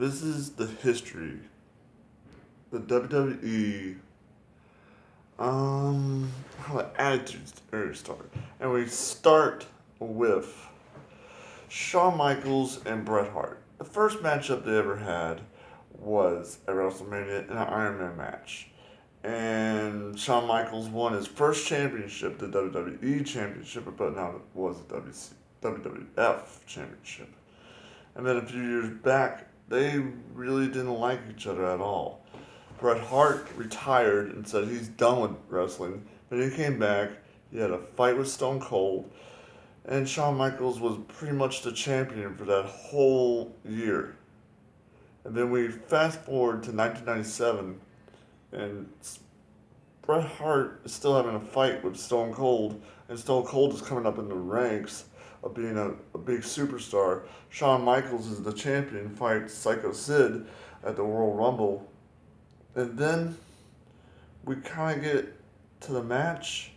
This is the history. The WWE, how the Attitude Era started. And we start with Shawn Michaels and Bret Hart. The first matchup they ever had was at WrestleMania in an Iron Man match. And Shawn Michaels won his first championship, the WWE Championship, but now it was the WWF Championship. And then a few years back, they really didn't like each other at all. Bret Hart retired and said he's done with wrestling, but he came back. He had a fight with Stone Cold, and Shawn Michaels was pretty much the champion for that whole year. And then we fast forward to 1997, and Bret Hart is still having a fight with Stone Cold, and Stone Cold is coming up in the ranks of being a big superstar. Shawn Michaels is the champion, fights Psycho Sid at the Royal Rumble. And then we kind of get to the match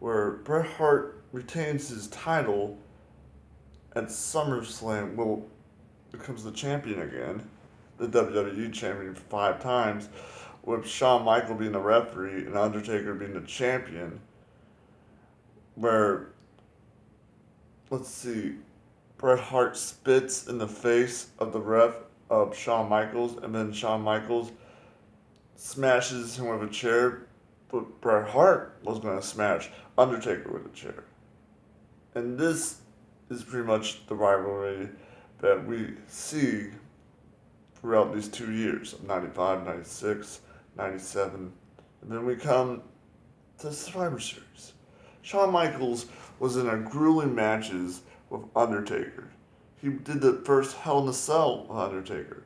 where Bret Hart retains his title at SummerSlam. Well, becomes the champion again, the WWE champion 5 times, with Shawn Michaels being the referee and Undertaker being the champion. Where, let's see, Bret Hart spits in the face of the ref of Shawn Michaels, and then Shawn Michaels smashes him with a chair, but Bret Hart was going to smash Undertaker with a chair. And this is pretty much the rivalry that we see throughout these 2 years of 95, 96, 97. And then we come to Survivor Series. Shawn Michaels was in a grueling matches with Undertaker. He did the first Hell in a Cell with Undertaker.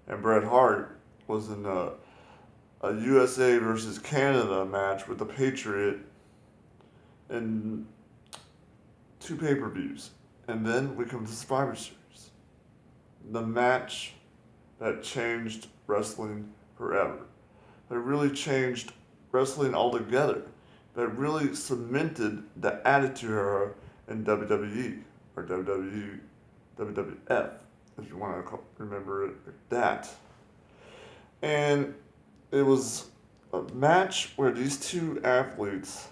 And Bret Hart was in a USA versus Canada match with the Patriot in 2 pay-per-views. And then we come to Survivor Series. The match that changed wrestling forever. That really changed wrestling altogether. That really cemented the Attitude Era in WWE, or WWF, if you want to remember it like that. And it was a match where these 2 athletes,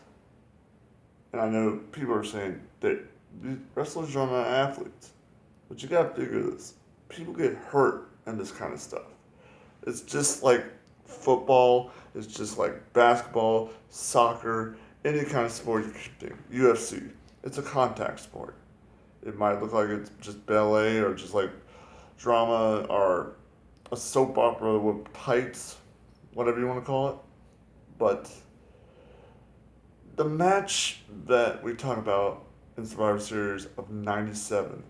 and I know people are saying that these wrestlers are not athletes, but you gotta figure this. People get hurt in this kind of stuff. It's just like football, it's just like basketball, soccer, any kind of sport you think. UFC. It's a contact sport. It might look like it's just ballet or just like drama or a soap opera with tights, whatever you want to call it. But the match that we talk about in Survivor Series of 97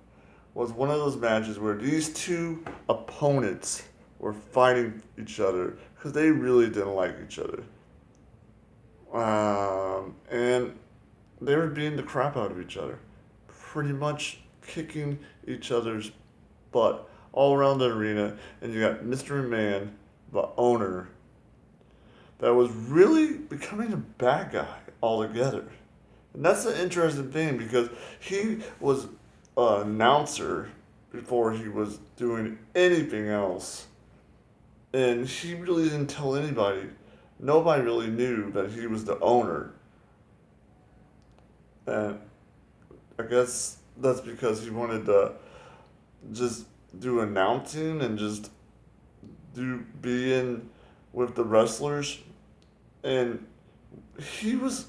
was one of those matches where these 2 opponents were fighting each other because they really didn't like each other. And they were beating the crap out of each other. Pretty much kicking each other's butt all around the arena. And you got Mr. Man, the owner, that was really becoming a bad guy altogether. And that's an interesting thing because he was an announcer before he was doing anything else. And he really didn't tell anybody. Nobody really knew that he was the owner. And I guess that's because he wanted to just do announcing and just be in with the wrestlers. And he was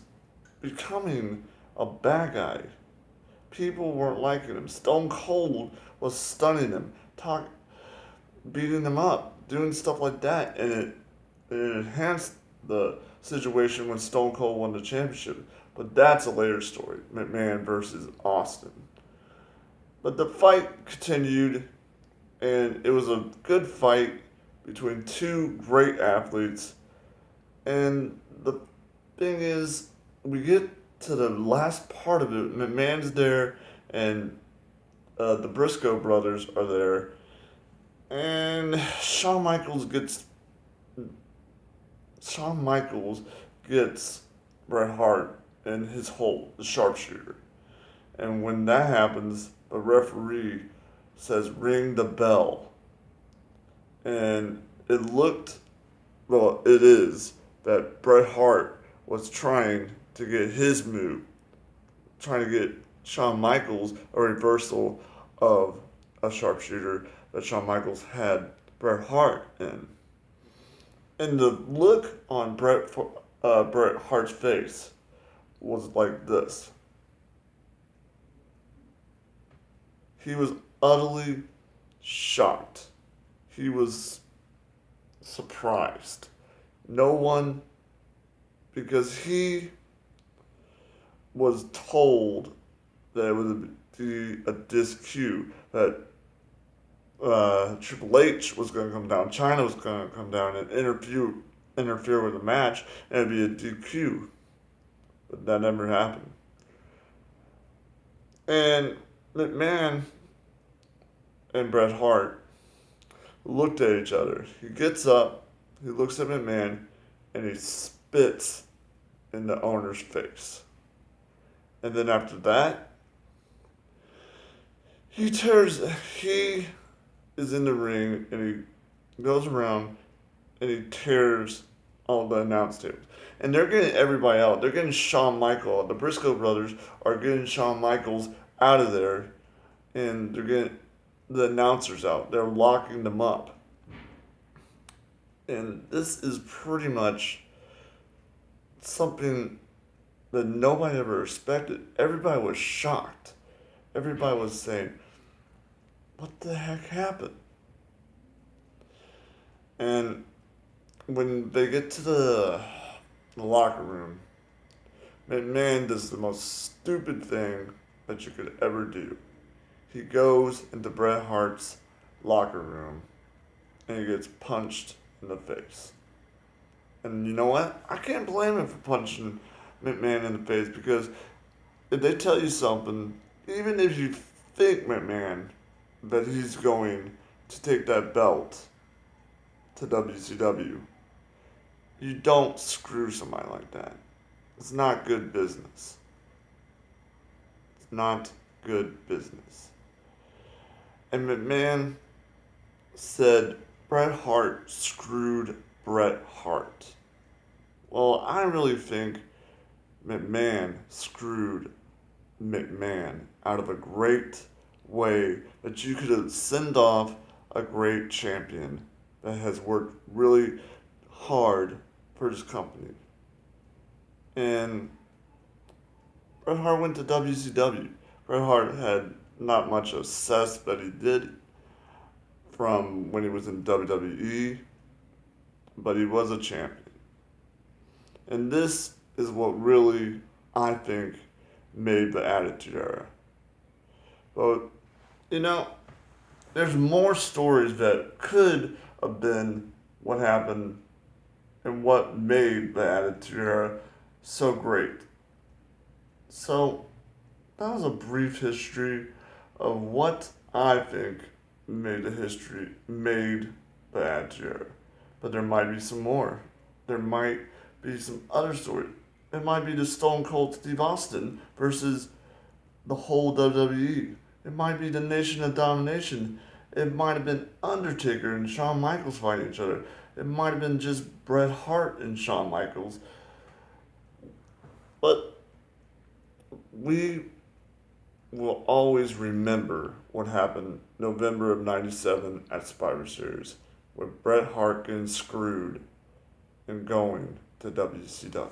becoming a bad guy. People weren't liking him. Stone Cold was stunning him, beating him up, doing stuff like that, and it enhanced the situation when Stone Cold won the championship. But that's a later story, McMahon versus Austin. But the fight continued, and it was a good fight between 2 great athletes. And the thing is, we get to the last part of it. McMahon's there, and the Briscoe brothers are there. And Shawn Michaels gets Bret Hart in his hole, the sharpshooter. And when that happens, the referee says, "Ring the bell." And it is that Bret Hart was trying to get his move, trying to get Shawn Michaels a reversal of a sharpshooter that Shawn Michaels had Bret Hart in. And the look on Bret Hart's face was like this. He was utterly shocked. He was surprised. No one, because he was told that it would be a DQ, that Triple H was going to come down, China was going to come down and interfere with the match, and it'd be a DQ. But that never happened. And McMahon and Bret Hart looked at each other. He gets up, he looks at McMahon, and he spits in the owner's face. And then after that, he is in the ring and he goes around and he tears all the announce tables. And they're getting everybody out. They're getting Shawn Michaels. The Briscoe brothers are getting Shawn Michaels out of there, and they're getting the announcers out. They're locking them up. And this is pretty much something that nobody ever expected. Everybody was shocked. Everybody was saying, what the heck happened? And when they get to the locker room, McMahon does the most stupid thing that you could ever do. He goes into Bret Hart's locker room and he gets punched in the face. And you know what? I can't blame him for punching McMahon in the face, because if they tell you something, even if you think McMahon that he's going to take that belt to WCW, you don't screw somebody like that. It's not good business. It's not good business. And McMahon said Bret Hart screwed Bret Hart. Well, I really think McMahon screwed McMahon out of a great way that you could have sent off a great champion that has worked really hard for his company. And Bret Hart went to WCW. Bret Hart had not much success, but he did from when he was in WWE, but he was a champion. And this is what really, I think, made the Attitude Era. But, there's more stories that could have been what happened and what made the Attitude Era so great. So, that was a brief history of what I think made the Attitude Era. But there might be some more. There might be some other stories. It might be the Stone Cold Steve Austin versus the whole WWE. It might be the Nation of Domination. It might have been Undertaker and Shawn Michaels fighting each other. It might have been just Bret Hart and Shawn Michaels. But we will always remember what happened November of '97 at Survivor Series, with Bret Hart getting screwed and going to WCW.